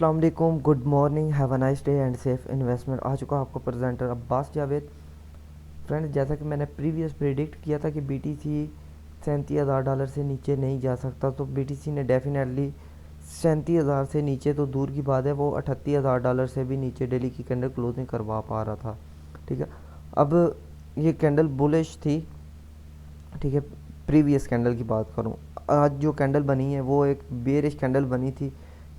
अस्सलाम वालेकुम, good morning, have a nice day and safe investment. आ चुका आपको प्रेजेंटर अब्बास जावेद। फ्रेंड्स, जैसा कि मैंने प्रीवियस प्रेडिक्ट किया था कि बीटीसी $37,000 से नीचे नहीं जा सकता, तो बीटीसी ने डेफिनेटली 37,000 से नीचे तो दूर की बात है, वो $38,000 से भी नीचे डेली की कैंडल क्लोजिंग करवा पा रहा था। ठीक है, अब ये कैंडल बुलिश थी। ठीक है, प्रीवियस कैंडल की बात करूं, आज जो कैंडल बनी है वो एक बेरिश कैंडल बनी थी।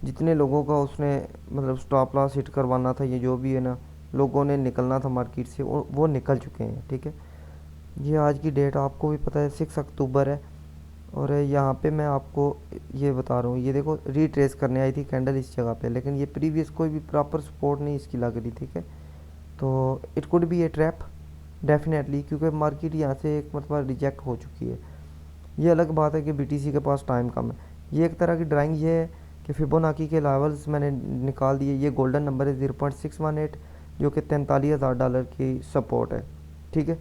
जितने लोगों का उसने मतलब स्टॉप लॉस हिट करवाना था, ये जो भी है ना, लोगों ने निकलना था मार्केट से, वो निकल चुके हैं। ठीक है, ये आज की डेट आपको भी पता है 6 अक्टूबर है। और यहाँ पे मैं आपको ये बता रहा हूँ, ये देखो रिट्रेस करने आई थी कैंडल इस जगह पे, लेकिन ये प्रीवियस कोई भी प्रॉपर सपोर्ट नहीं इसकी लग रही। ठीक है, तो it could be A trap definitely, क्योंकि मार्केट यहाँ से एक मतलब रिजेक्ट हो चुकी है। ये अलग बात है कि बीटीसी के पास टाइम कम है। ये एक तरह की ड्राइंग ये है कि फिबोनाकी के लेवल्स मैंने निकाल दिए। ये गोल्डन नंबर है 0.618, जो कि $43,000 की सपोर्ट है। ठीक है,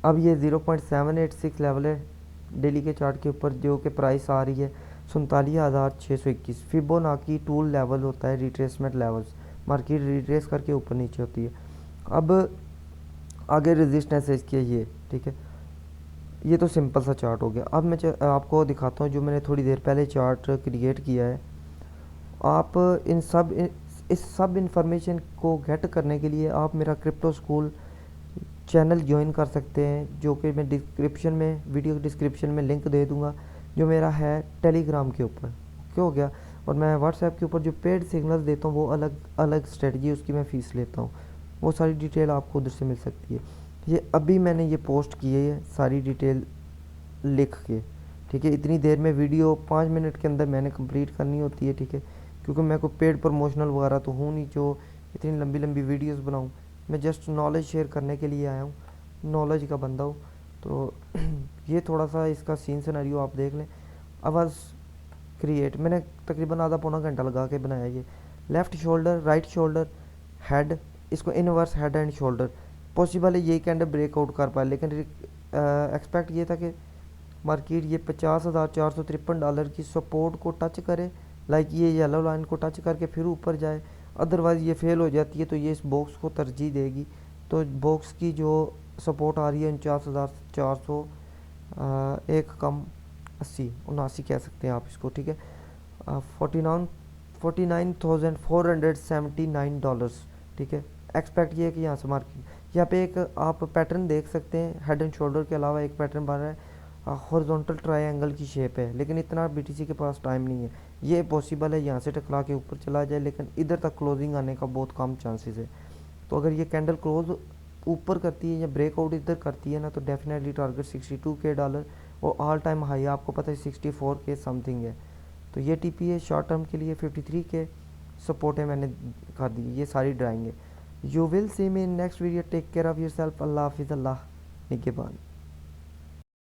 अब ये 0.786 लेवल है डेली के चार्ट के ऊपर, जो कि प्राइस आ रही है 47,621। फिबोनाकी टूल लेवल होता है रिट्रेसमेंट लेवल्स, मार्केट रिट्रेस करके ऊपर नीचे होती है। अब आगे रेजिस्टेंस है इसकी ये। ठीक है, ये तो सिंपल सा चार्ट हो गया। अब मैं आपको दिखाता हूँ जो मैंने थोड़ी देर पहले चार्ट क्रिएट किया है। आप इस सब इंफॉर्मेशन को गेट करने के लिए आप मेरा क्रिप्टो स्कूल चैनल ज्वाइन कर सकते हैं, जो कि मैं डिस्क्रिप्शन में, वीडियो डिस्क्रिप्शन में लिंक दे दूँगा, जो मेरा है टेलीग्राम के ऊपर। क्यों हो गया, और मैं व्हाट्सएप के ऊपर जो पेड सिग्नल्स देता हूँ वो अलग अलग स्ट्रेटजी, उसकी मैं फ़ीस लेता हूँ। वो सारी डिटेल आपको उधर से मिल सकती है। ये अभी मैंने ये पोस्ट की है, सारी डिटेल लिख के। ठीक है, इतनी देर में वीडियो 5 मिनट के अंदर मैंने कंप्लीट करनी होती है। ठीक है, क्योंकि मैं कोई पेड प्रमोशनल वगैरह तो हूँ नहीं जो इतनी लंबी लंबी वीडियोस बनाऊँ। मैं जस्ट नॉलेज शेयर करने के लिए आया हूँ, नॉलेज का बंदा हूँ। तो ये थोड़ा सा इसका सीन सिनेरियो आप देख लें। आवाज़ क्रिएट मैंने तकरीबन आधा पौना घंटा लगा के बनाया। ये left shoulder, right shoulder, head, इसको inverse head and shoulder. Possible है यही कैंडल ब्रेकआउट कर पाए, लेकिन एक्सपेक्ट ये था कि मार्केट ये $50,453 की सपोर्ट को टच करे, लाइक ये येलो लाइन को टच करके फिर ऊपर जाए। अदरवाइज़ ये फेल हो जाती है तो ये इस बॉक्स को तरजीह देगी। तो बॉक्स की जो सपोर्ट आ रही है 49,400, एक कम 80 79 कह सकते हैं आप इसको। ठीक है, 49,479 डॉलर्स। ठीक है, एक्सपेक्ट ये है कि यहाँ से मार्केट, यहाँ पे एक आप पैटर्न देख सकते हैं, हेड एंड शोल्डर के अलावा एक पैटर्न बन रहा है, हॉरिजॉन्टल ट्रायंगल की शेप है, लेकिन इतना बीटीसी के पास टाइम नहीं है। ये पॉसिबल है यहाँ से टकरा के ऊपर चला जाए, लेकिन इधर तक क्लोजिंग आने का बहुत कम चांसेस है। तो अगर ये कैंडल क्लोज ऊपर करती है या ब्रेकआउट इधर करती है ना, तो डेफिनेटली टारगेट $62K, और ऑल टाइम हाई आपको पता है 64K समथिंग है। तो ये टीपी है शॉर्ट टर्म के लिए, 53K सपोर्ट है, मैंने कर दी। ये सारी ड्राइंग है। You will see me in next video. Take care of yourself. अल्लाह हाफिज़, अल्लाह निगहबान।